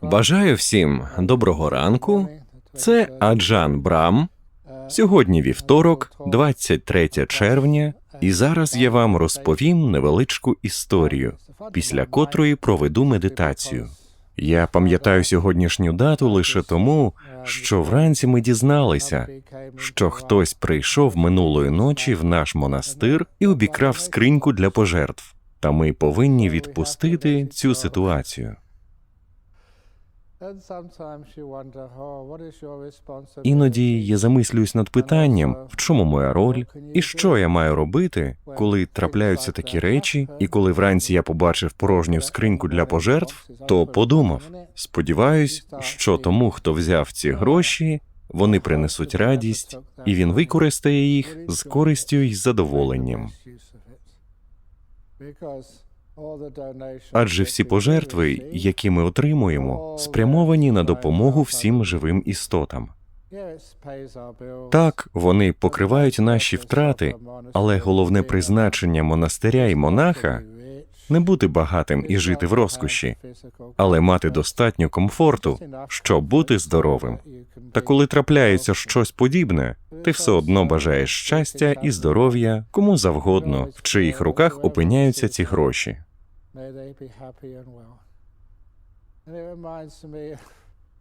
Бажаю всім доброго ранку. Це Аджан Брам. Сьогодні вівторок, 23 червня, і зараз я вам розповім невеличку історію, після котрої проведу медитацію. Я пам'ятаю сьогоднішню дату лише тому, що вранці ми дізналися, що хтось прийшов минулої ночі в наш монастир і обікрав скриньку для пожертв. Та ми повинні відпустити цю ситуацію. Іноді я замислююсь над питанням, в чому моя роль, і що я маю робити, коли трапляються такі речі, і коли вранці я побачив порожню скриньку для пожертв, то подумав, сподіваюсь, що тому, хто взяв ці гроші, вони принесуть радість, і він використає їх з користю і задоволенням. Адже всі пожертви, які ми отримуємо, спрямовані на допомогу всім живим істотам. Так, вони покривають наші втрати, але головне призначення монастиря і монаха – не бути багатим і жити в розкоші, але мати достатньо комфорту, щоб бути здоровим. Та коли трапляється щось подібне, ти все одно бажаєш щастя і здоров'я кому завгодно, в чиїх руках опиняються ці гроші.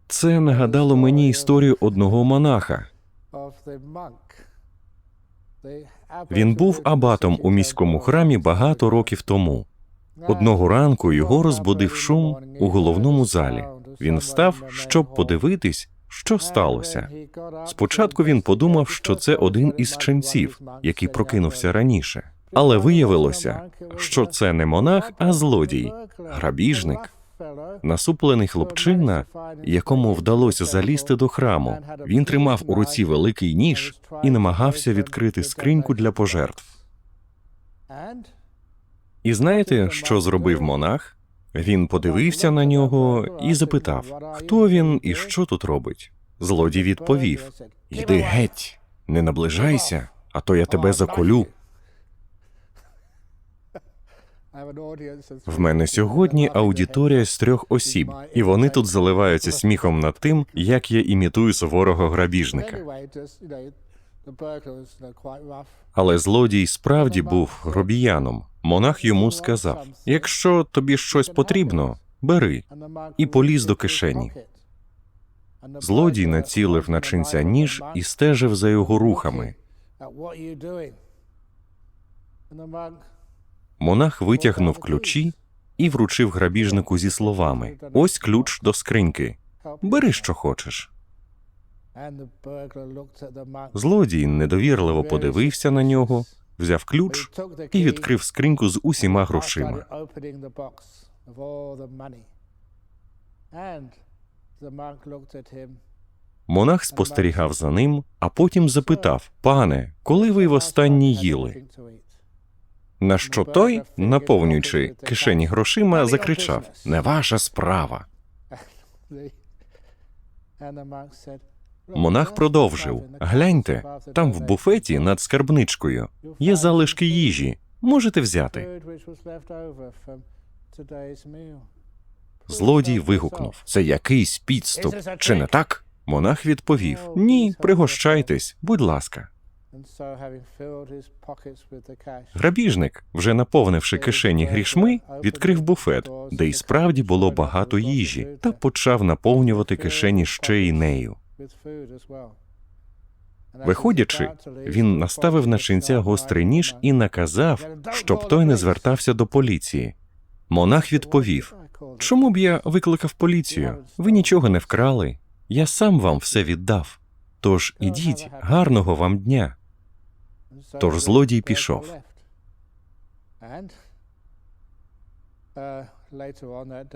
Це нагадало мені історію одного монаха. Він був абатом у міському храмі багато років тому. Одного ранку його розбудив шум у головному залі. Він встав, щоб подивитись, що сталося. Спочатку він подумав, що це один із ченців, який прокинувся раніше. Але виявилося, що це не монах, а злодій, грабіжник. Насуплений хлопчина, якому вдалося залізти до храму. Він тримав у руці великий ніж і намагався відкрити скриньку для пожертв. І знаєте, що зробив монах? Він подивився на нього і запитав, хто він і що тут робить. Злодій відповів, «Йди геть, не наближайся, а то я тебе заколю». В мене сьогодні аудиторія з 3 осіб, і вони тут заливаються сміхом над тим, як я імітую суворого грабіжника. Але злодій справді був гробіяном. Монах йому сказав, якщо тобі щось потрібно, бери, і поліз до кишені. Злодій націлив на ченця ніж і стежив за його рухами. Монах витягнув ключі і вручив грабіжнику зі словами, ось ключ до скриньки, бери, що хочеш. Злодій недовірливо подивився на нього, взяв ключ і відкрив скриньку з усіма грошима. Монах спостерігав за ним, а потім запитав, «Пане, коли ви востаннє їли?» На що той, наповнюючи кишені грошима, закричав, «Не ваша справа». Монах продовжив, «Гляньте, там в буфеті над скарбничкою є залишки їжі, можете взяти». Злодій вигукнув, «Це якийсь підступ, чи не так?» Монах відповів, «Ні, пригощайтесь, будь ласка». Грабіжник, вже наповнивши кишені грішми, відкрив буфет, де й справді було багато їжі, та почав наповнювати кишені ще й нею. Виходячи, він наставив на ченця гострий ніж і наказав, щоб той не звертався до поліції. Монах відповів, «Чому б я викликав поліцію? Ви нічого не вкрали. Я сам вам все віддав. Тож ідіть, гарного вам дня». Тож злодій пішов.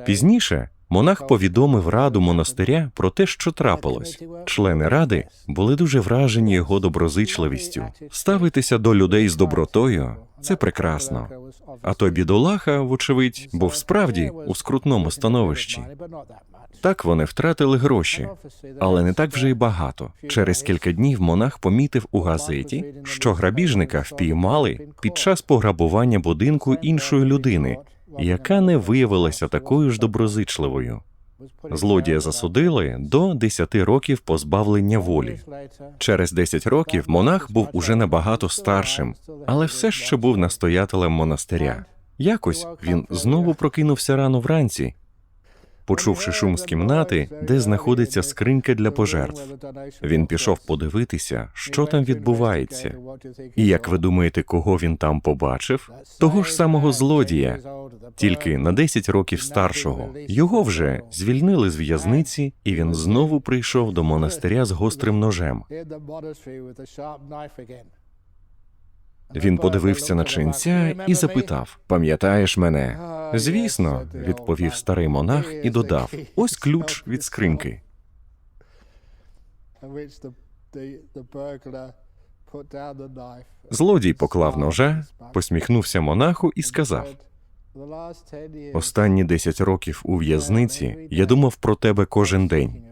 Пізніше монах повідомив раду монастиря про те, що трапилось. Члени ради були дуже вражені його доброзичливістю. Ставитися до людей з добротою – це прекрасно. А той бідолаха, вочевидь, був справді у скрутному становищі. Так вони втратили гроші, але не так вже й багато. Через кілька днів монах помітив у газеті, що грабіжника впіймали під час пограбування будинку іншої людини, яка не виявилася такою ж доброзичливою. Злодія засудили до 10 років позбавлення волі. Через 10 років монах був уже набагато старшим, але все ще був настоятелем монастиря. Якось він знову прокинувся рано вранці, почувши шум з кімнати, де знаходиться скринька для пожертв. Він пішов подивитися, що там відбувається. І як ви думаєте, кого він там побачив? Того ж самого злодія, тільки на 10 років старшого. Його вже звільнили з в'язниці, і він знову прийшов до монастиря з гострим ножем. Він подивився на ченця і запитав: «Пам'ятаєш мене?» «Звісно», – відповів старий монах і додав: «Ось ключ від скриньки». Злодій поклав ножа, посміхнувся монаху і сказав: «Останні 10 років у в'язниці я думав про тебе кожен день.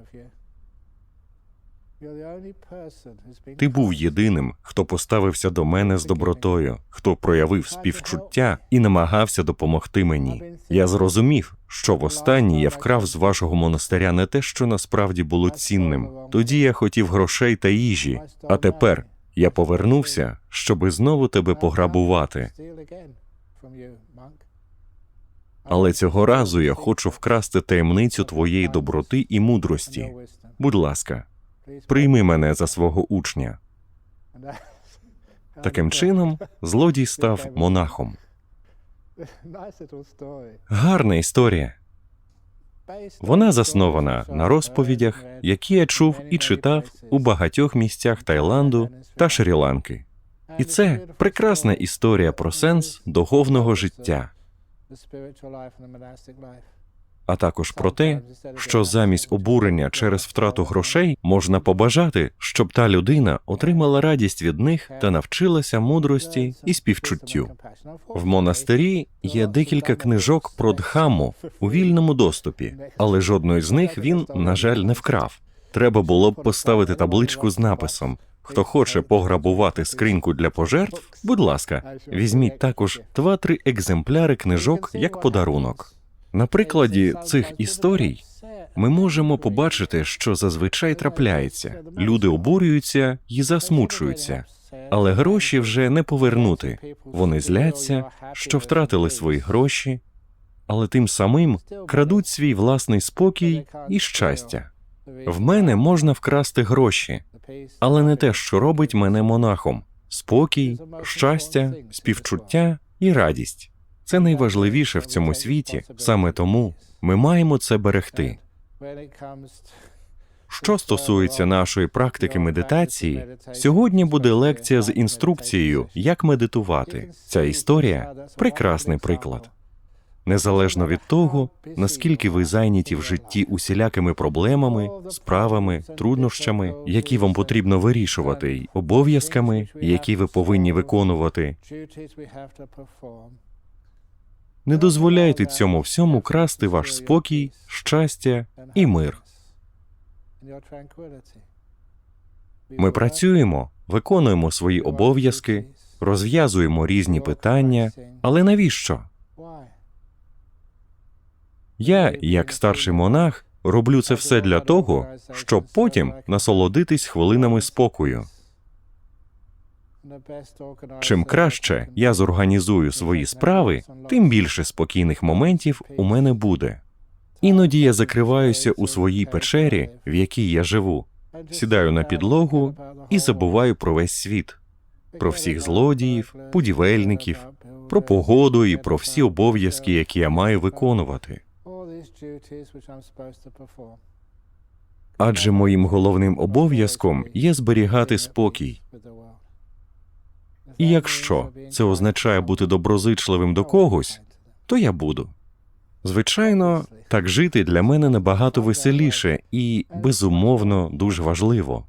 Ти був єдиним, хто поставився до мене з добротою, хто проявив співчуття і намагався допомогти мені. Я зрозумів, що востаннє я вкрав з вашого монастиря не те, що насправді було цінним. Тоді я хотів грошей та їжі, а тепер я повернувся, щоби знову тебе пограбувати. Але цього разу я хочу вкрасти таємницю твоєї доброти і мудрості. Будь ласка, прийми мене за свого учня». Таким чином, злодій став монахом. Гарна історія. Вона заснована на розповідях, які я чув і читав у багатьох місцях Таїланду та Шрі-Ланки. І це прекрасна історія про сенс духовного життя, а також про те, що замість обурення через втрату грошей можна побажати, щоб та людина отримала радість від них та навчилася мудрості і співчуттю. В монастирі є декілька книжок про Дхамму у вільному доступі, але жодної з них він, на жаль, не вкрав. Треба було б поставити табличку з написом: «Хто хоче пограбувати скриньку для пожертв, будь ласка, візьміть також 2-3 екземпляри книжок як подарунок». На прикладі цих історій ми можемо побачити, що зазвичай трапляється. Люди обурюються і засмучуються, але гроші вже не повернути. Вони зляться, що втратили свої гроші, але тим самим крадуть свій власний спокій і щастя. В мене можна вкрасти гроші, але не те, що робить мене монахом. Спокій, щастя, співчуття і радість. Це найважливіше в цьому світі, саме тому ми маємо це берегти. Що стосується нашої практики медитації, сьогодні буде лекція з інструкцією, як медитувати. Ця історія – прекрасний приклад. Незалежно від того, наскільки ви зайняті в житті усілякими проблемами, справами, труднощами, які вам потрібно вирішувати, й обов'язками, які ви повинні виконувати, не дозволяйте цьому всьому красти ваш спокій, щастя і мир. Ми працюємо, виконуємо свої обов'язки, розв'язуємо різні питання, але навіщо? Я, як старший монах, роблю це все для того, щоб потім насолодитись хвилинами спокою. Чим краще я зорганізую свої справи, тим більше спокійних моментів у мене буде. Іноді я закриваюся у своїй печері, в якій я живу, сідаю на підлогу і забуваю про весь світ, про всіх злодіїв, будівельників, про погоду і про всі обов'язки, які я маю виконувати. Адже моїм головним обов'язком є зберігати спокій. І якщо це означає бути доброзичливим до когось, то я буду. Звичайно, так жити для мене набагато веселіше і, безумовно, дуже важливо.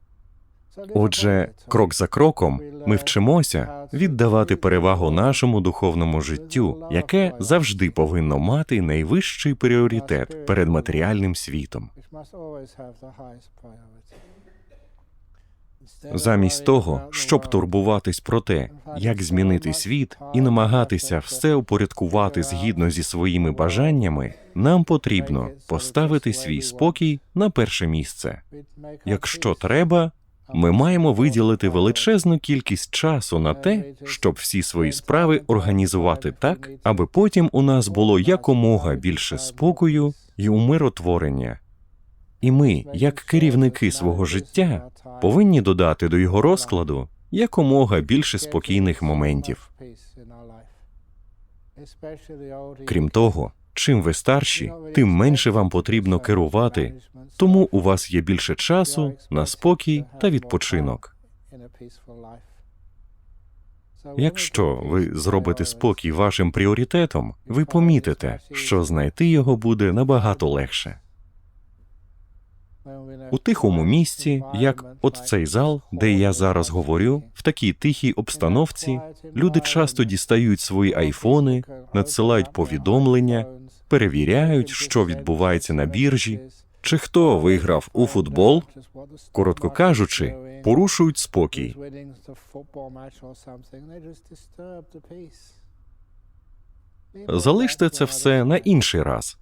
Отже, крок за кроком ми вчимося віддавати перевагу нашому духовному життю, яке завжди повинно мати найвищий пріоритет перед матеріальним світом. Замість того, щоб турбуватись про те, як змінити світ і намагатися все упорядкувати згідно зі своїми бажаннями, нам потрібно поставити свій спокій на перше місце. Якщо треба, ми маємо виділити величезну кількість часу на те, щоб всі свої справи організувати так, аби потім у нас було якомога більше спокою і умиротворення. І ми, як керівники свого життя, повинні додати до його розкладу якомога більше спокійних моментів. Крім того, чим ви старші, тим менше вам потрібно керувати, тому у вас є більше часу на спокій та відпочинок. Якщо ви зробите спокій вашим пріоритетом, ви помітите, що знайти його буде набагато легше. У тихому місці, як от цей зал, де я зараз говорю, в такій тихій обстановці, люди часто дістають свої айфони, надсилають повідомлення, перевіряють, що відбувається на біржі, чи хто виграв у футбол, коротко кажучи, порушують спокій. Залиште це все на інший раз,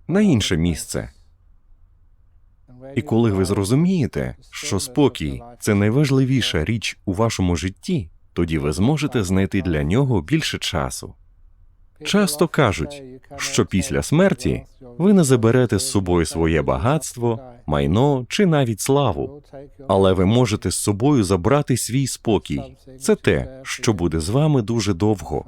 на інше місце. І коли ви зрозумієте, що спокій – це найважливіша річ у вашому житті, тоді ви зможете знайти для нього більше часу. Часто кажуть, що після смерті ви не заберете з собою своє багатство, майно чи навіть славу, але ви можете з собою забрати свій спокій. Це те, що буде з вами дуже довго.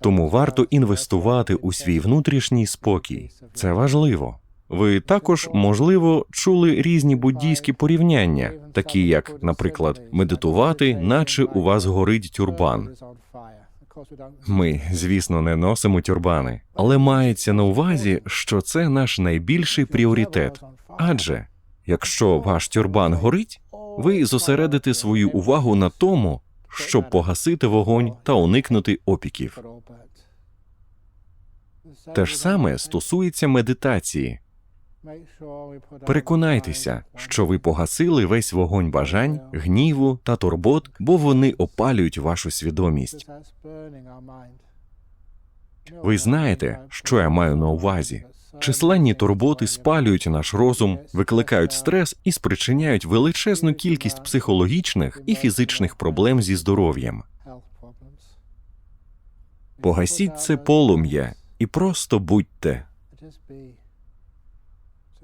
Тому варто інвестувати у свій внутрішній спокій. Це важливо. Ви також, можливо, чули різні буддійські порівняння, такі як, наприклад, медитувати, наче у вас горить тюрбан. Ми, звісно, не носимо тюрбани, але мається на увазі, що це наш найбільший пріоритет. Адже, якщо ваш тюрбан горить, ви зосередите свою увагу на тому, щоб погасити вогонь та уникнути опіків. Те ж саме стосується медитації. Переконайтеся, що ви погасили весь вогонь бажань, гніву та турбот, бо вони опалюють вашу свідомість. Ви знаєте, що я маю на увазі. Численні турботи спалюють наш розум, викликають стрес і спричиняють величезну кількість психологічних і фізичних проблем зі здоров'ям. Погасіть це полум'я і просто будьте.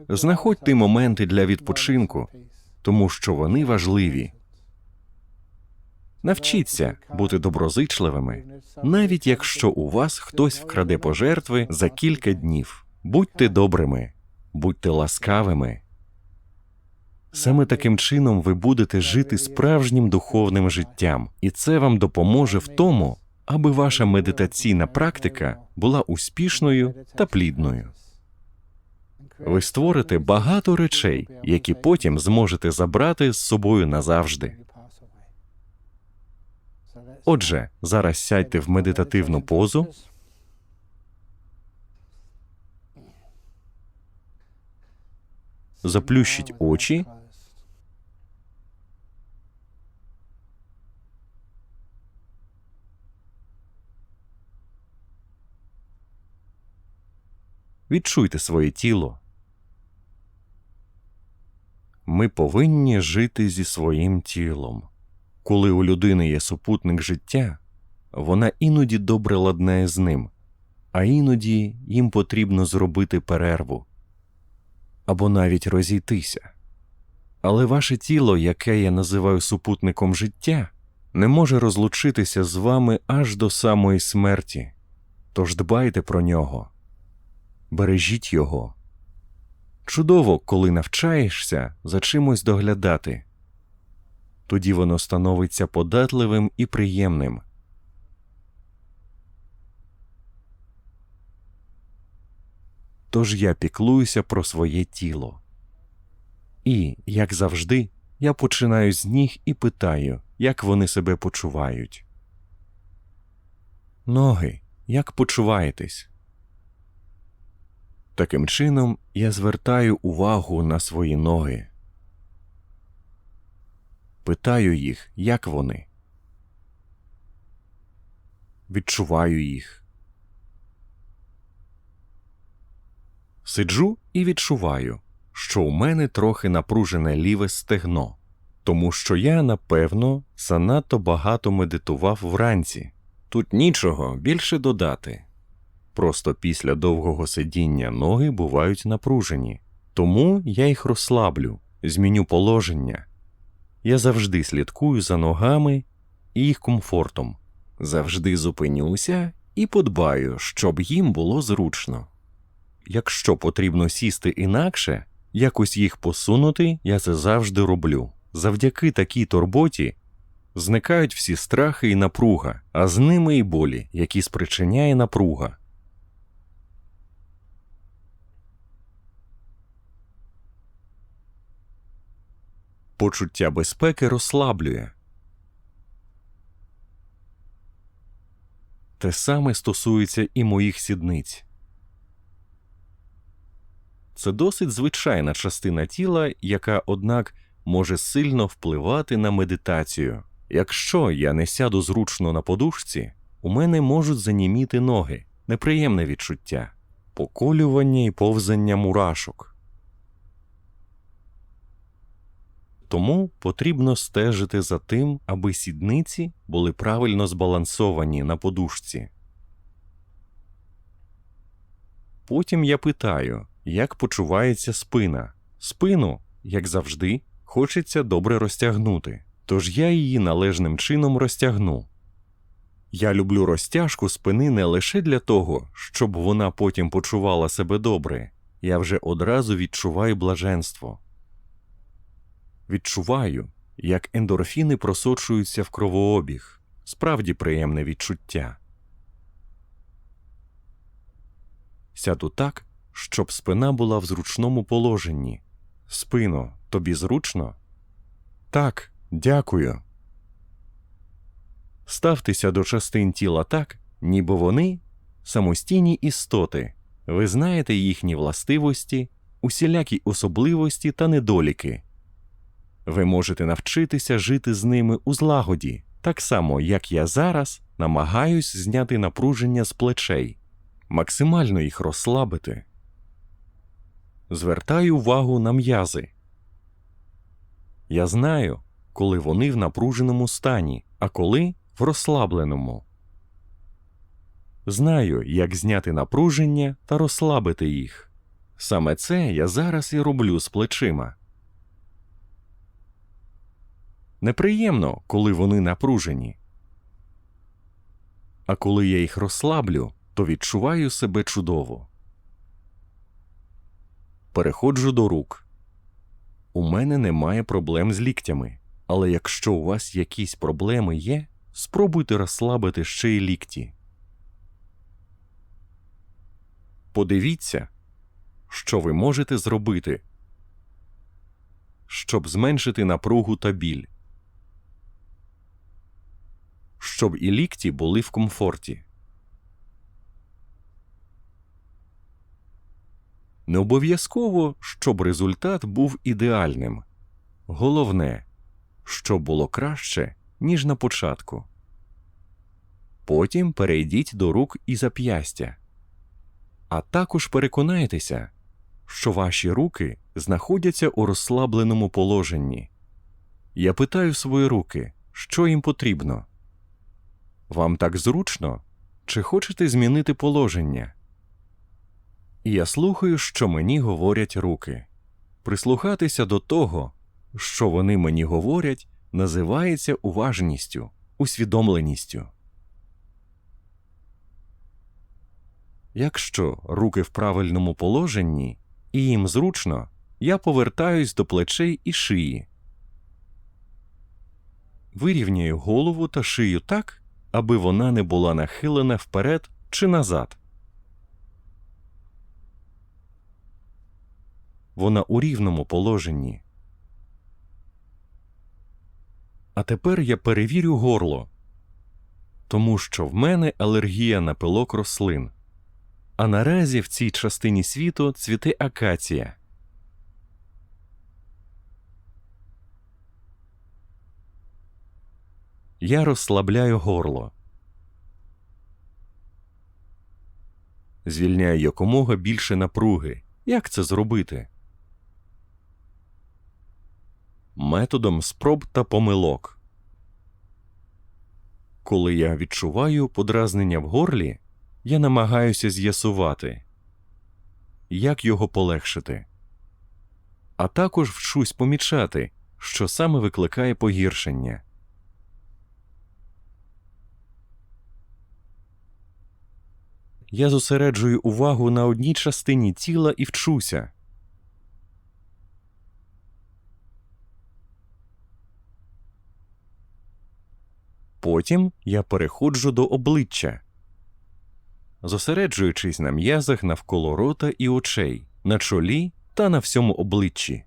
Знаходьте моменти для відпочинку, тому що вони важливі. Навчіться бути доброзичливими, навіть якщо у вас хтось вкраде пожертви за кілька днів. Будьте добрими, будьте ласкавими. Саме таким чином ви будете жити справжнім духовним життям, і це вам допоможе в тому, аби ваша медитаційна практика була успішною та плідною. Ви створите багато речей, які потім зможете забрати з собою назавжди. Отже, зараз сядьте в медитативну позу. Заплющіть очі. Відчуйте своє тіло. Ми повинні жити зі своїм тілом. Коли у людини є супутник життя, вона іноді добре ладнає з ним, а іноді їм потрібно зробити перерву або навіть розійтися. Але ваше тіло, яке я називаю супутником життя, не може розлучитися з вами аж до самої смерті. Тож дбайте про нього. Бережіть його. Чудово, коли навчаєшся за чимось доглядати. Тоді воно становиться податливим і приємним. Тож я піклуюся про своє тіло. І, як завжди, я починаю з ніг і питаю, як вони себе почувають. Ноги, як почуваєтесь? Таким чином, я звертаю увагу на свої ноги. Питаю їх, як вони. Відчуваю їх. Сиджу і відчуваю, що у мене трохи напружене ліве стегно, тому що я, напевно, занадто багато медитував вранці. Тут нічого більше додати. Просто після довгого сидіння ноги бувають напружені, тому я їх розслаблю, зміню положення. Я завжди слідкую за ногами і їх комфортом. Завжди зупинюся і подбаю, щоб їм було зручно. Якщо потрібно сісти інакше, якось їх посунути, я це завжди роблю. Завдяки такій турботі зникають всі страхи і напруга, а з ними і болі, які спричиняє напруга. Почуття безпеки розслаблює. Те саме стосується і моїх сідниць. Це досить звичайна частина тіла, яка, однак, може сильно впливати на медитацію. Якщо я не сяду зручно на подушці, у мене можуть заніміти ноги, неприємне відчуття, поколювання і повзання мурашок. Тому потрібно стежити за тим, аби сідниці були правильно збалансовані на подушці. Потім я питаю, як почувається спина. Спину, як завжди, хочеться добре розтягнути, тож я її належним чином розтягну. Я люблю розтяжку спини не лише для того, щоб вона потім почувала себе добре. Я вже одразу відчуваю блаженство. Відчуваю, як ендорфіни просочуються в кровообіг. Справді приємне відчуття. Сяду так, щоб спина була в зручному положенні. Спино, тобі зручно? Так, дякую. Ставтеся до частин тіла так, ніби вони самостійні істоти. Ви знаєте їхні властивості, усілякі особливості та недоліки. Ви можете навчитися жити з ними у злагоді, так само, як я зараз намагаюсь зняти напруження з плечей, максимально їх розслабити. Звертаю увагу на м'язи. Я знаю, коли вони в напруженому стані, а коли в розслабленому. Знаю, як зняти напруження та розслабити їх. Саме це я зараз і роблю з плечима. Неприємно, коли вони напружені. А коли я їх розслаблю, то відчуваю себе чудово. Переходжу до рук. У мене немає проблем з ліктями, але якщо у вас якісь проблеми є, спробуйте розслабити ще й лікті. Подивіться, що ви можете зробити, щоб зменшити напругу та біль. Щоб і лікті були в комфорті. Не обов'язково, щоб результат був ідеальним. Головне, щоб було краще, ніж на початку. Потім перейдіть до рук і зап'ястя. А також переконайтеся, що ваші руки знаходяться у розслабленому положенні. Я питаю свої руки, що їм потрібно. Вам так зручно? Чи хочете змінити положення? І я слухаю, що мені говорять руки. Прислухатися до того, що вони мені говорять, називається уважністю, усвідомленістю. Якщо руки в правильному положенні і їм зручно, я повертаюсь до плечей і шиї. Вирівняю голову та шию так, аби вона не була нахилена вперед чи назад. Вона у рівному положенні. А тепер я перевірю горло, тому що в мене алергія на пилок рослин. А наразі в цій частині світу цвіте акація. Я розслабляю горло. Звільняю якомога більше напруги. Як це зробити? Методом спроб та помилок. Коли я відчуваю подразнення в горлі, я намагаюся з'ясувати, як його полегшити. А також вчусь помічати, що саме викликає погіршення. Я зосереджую увагу на одній частині тіла і вчуся. Потім я переходжу до обличчя, зосереджуючись на м'язах навколо рота і очей, на чолі та на всьому обличчі.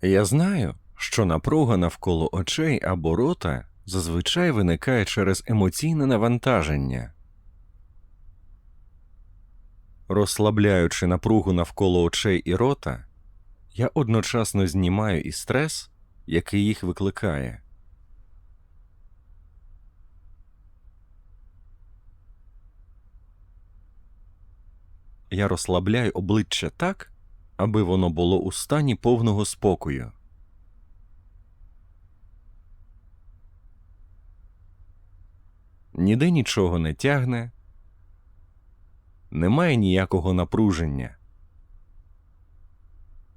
Я знаю, що напруга навколо очей або рота зазвичай виникає через емоційне навантаження. Розслабляючи напругу навколо очей і рота, я одночасно знімаю і стрес, який їх викликає. Я розслабляю обличчя так, аби воно було у стані повного спокою. Ніде нічого не тягне, немає ніякого напруження.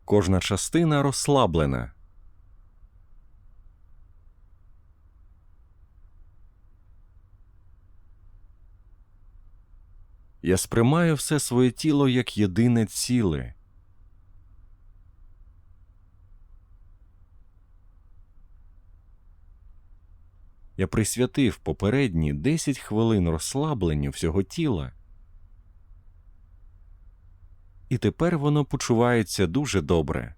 Кожна частина розслаблена. Я сприймаю все своє тіло як єдине ціле. Я присвятив попередні 10 хвилин розслабленню всього тіла. І тепер воно почувається дуже добре.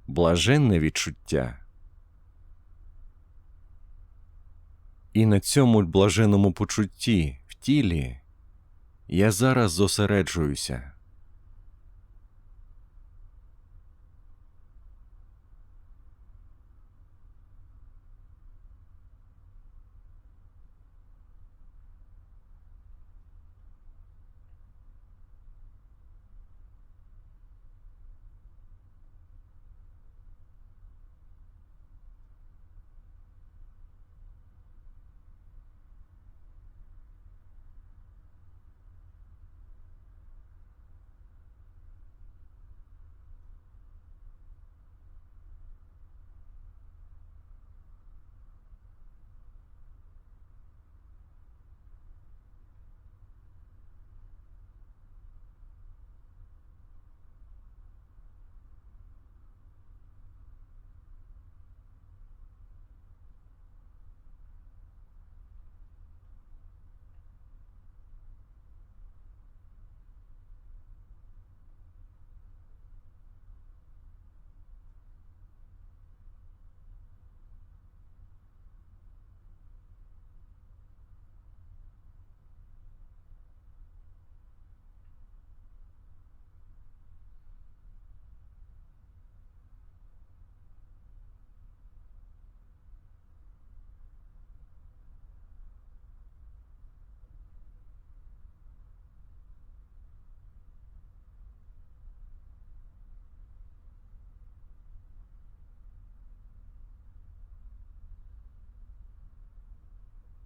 Блаженне відчуття. І на цьому блаженному почутті в тілі я зараз зосереджуюся.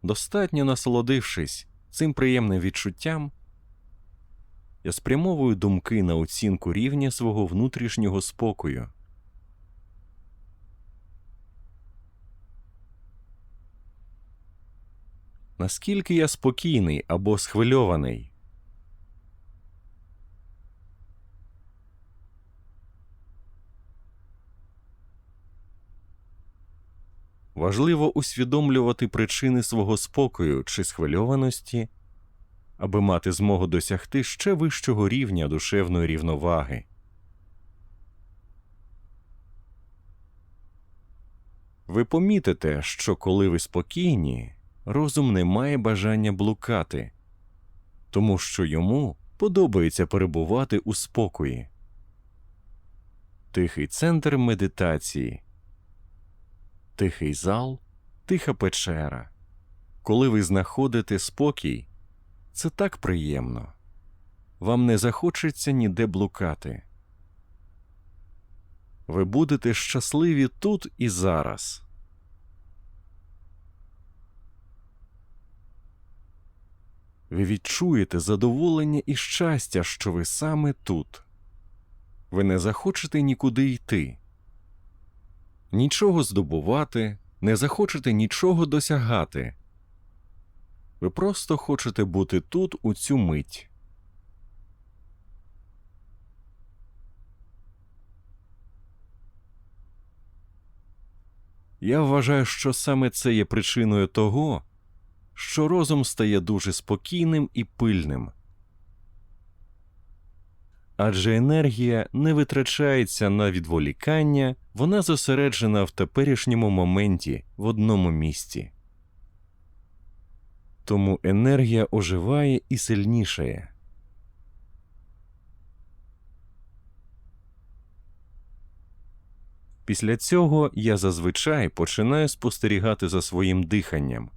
Достатньо насолодившись цим приємним відчуттям, я спрямовую думки на оцінку рівня свого внутрішнього спокою. Наскільки я спокійний або схвильований? Важливо усвідомлювати причини свого спокою чи схвильованості, аби мати змогу досягти ще вищого рівня душевної рівноваги. Ви помітите, що коли ви спокійні, розум не має бажання блукати, тому що йому подобається перебувати у спокої. Тихий центр медитації. Тихий зал, тиха печера. Коли ви знаходите спокій, це так приємно. Вам не захочеться ніде блукати. Ви будете щасливі тут і зараз. Ви відчуєте задоволення і щастя, що ви саме тут. Ви не захочете нікуди йти, нічого здобувати, не захочете нічого досягати. Ви просто хочете бути тут у цю мить. Я вважаю, що саме це є причиною того, що розум стає дуже спокійним і пильним. Адже енергія не витрачається на відволікання, вона зосереджена в теперішньому моменті в одному місці. Тому енергія оживає і сильнішає. Після цього я зазвичай починаю спостерігати за своїм диханням.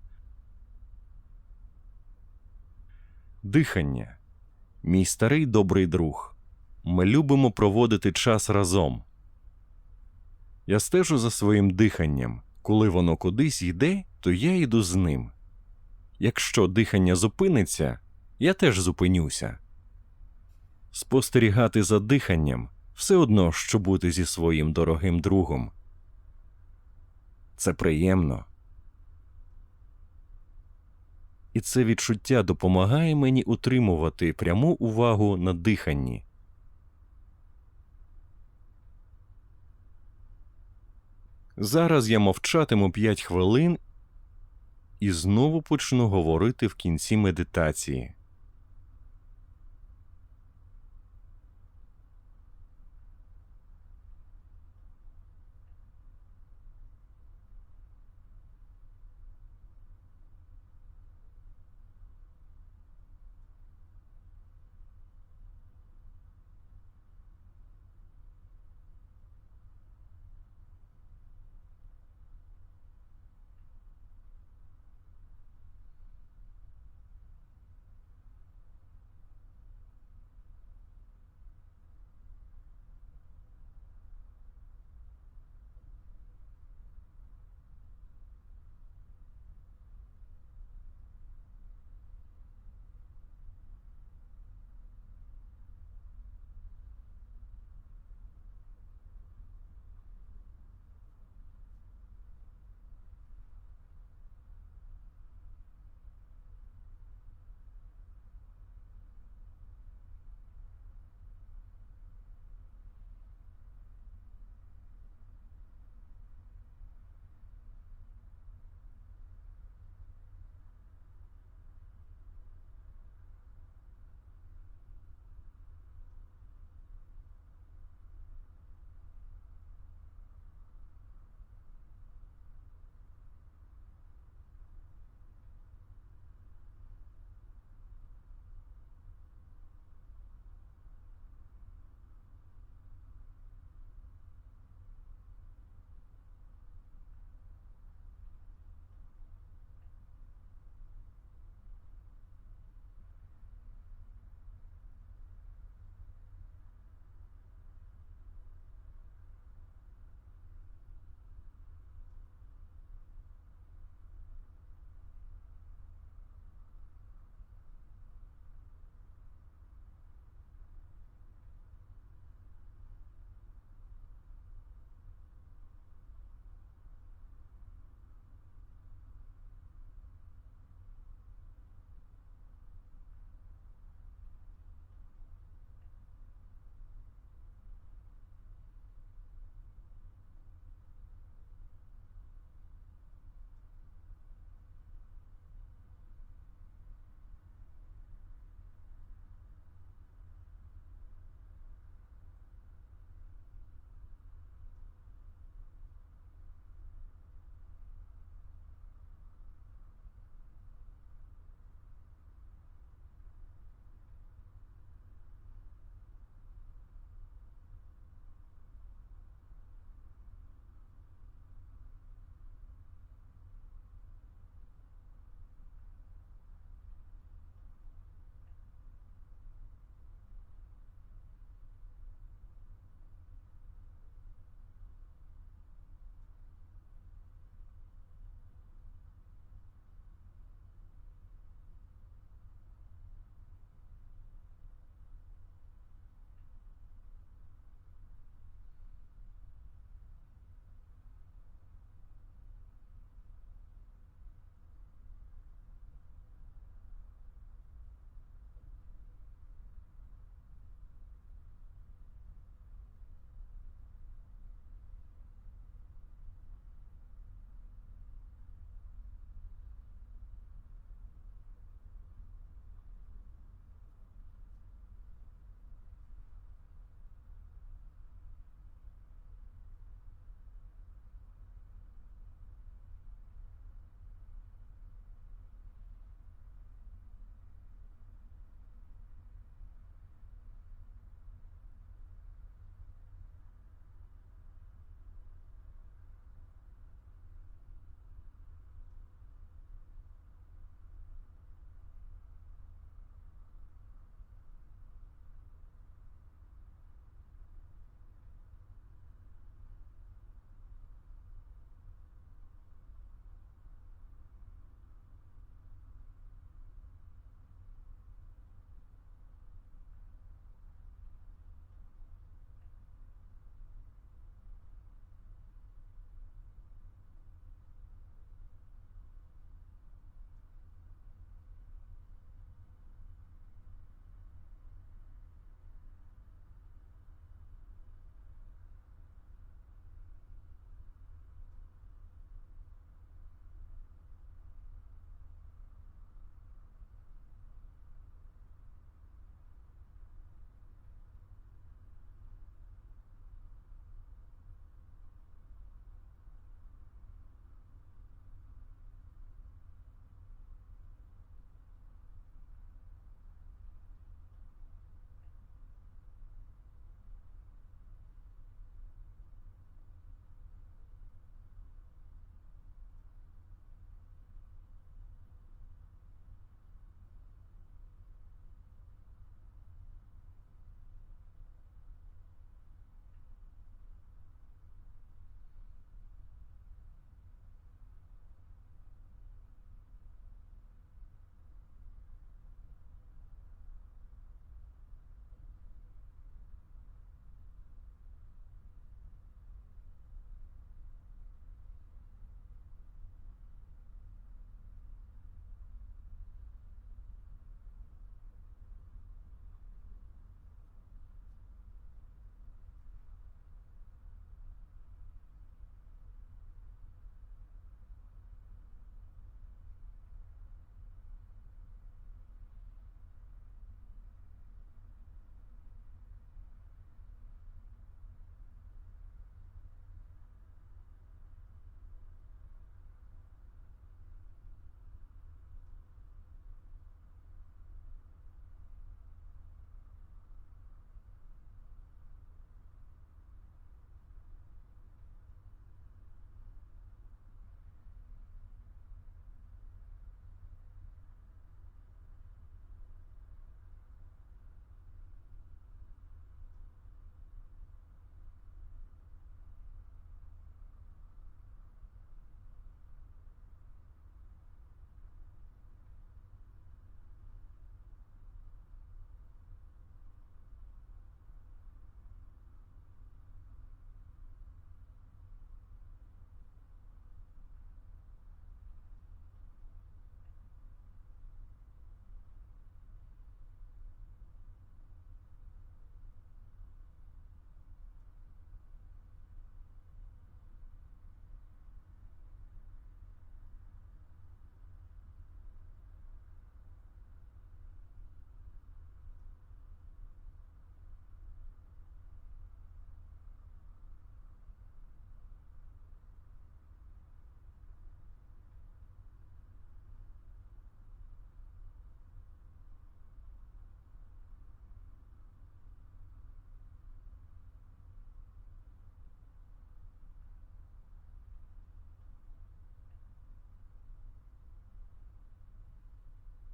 Дихання – мій старий добрий друг. Ми любимо проводити час разом. Я стежу за своїм диханням. Коли воно кудись йде, то я йду з ним. Якщо дихання зупиниться, я теж зупинюся. Спостерігати за диханням – все одно, що бути зі своїм дорогим другом. Це приємно. І це відчуття допомагає мені утримувати пряму увагу на диханні. Зараз я мовчатиму 5 хвилин і знову почну говорити в кінці медитації.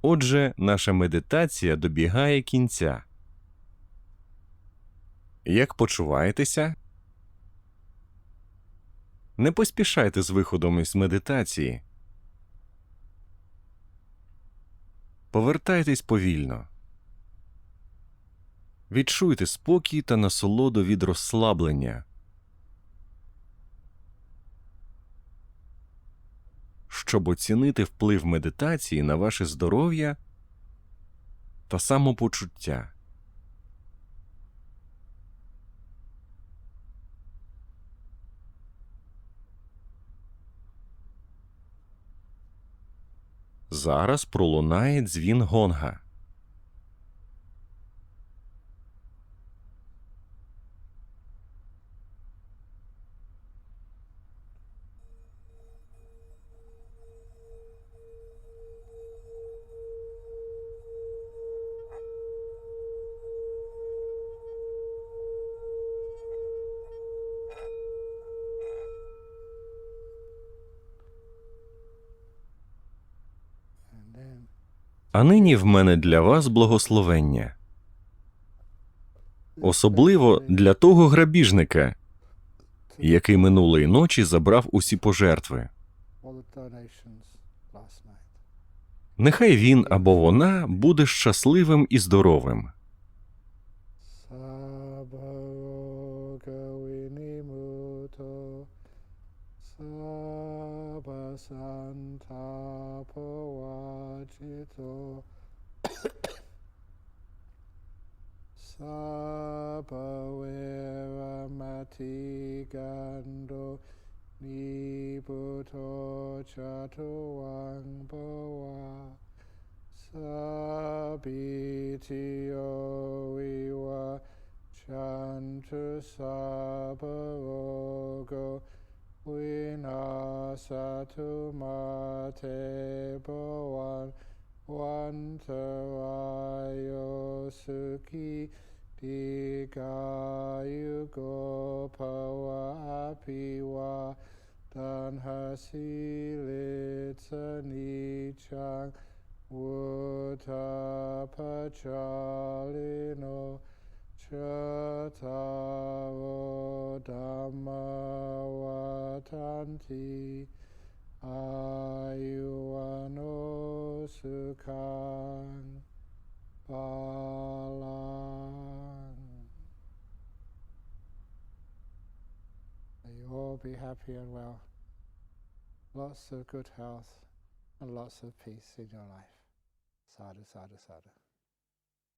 Отже, наша медитація добігає кінця. Як почуваєтеся? Не поспішайте з виходом із медитації. Повертайтесь повільно. Відчуйте спокій та насолоду від розслаблення. Щоб оцінити вплив медитації на ваше здоров'я та самопочуття. Зараз пролунає дзвін гонга. А нині в мене для вас благословення. Особливо для того грабіжника, який минулої ночі забрав усі пожертви. Нехай він або вона буде щасливим і здоровим. Matigando niputo chatuang bawa sabitio iwa chantu sabarogo winasatu mate bawan wantarayo suki Dikayugo pawa apiwa dan hasilitsa nichang utapachalino chataro dhammawatanti ayuano sukhang Balang. May you all be happy and well. Lots of good health and lots of peace in your life. Sadhu, sadhu, sadhu.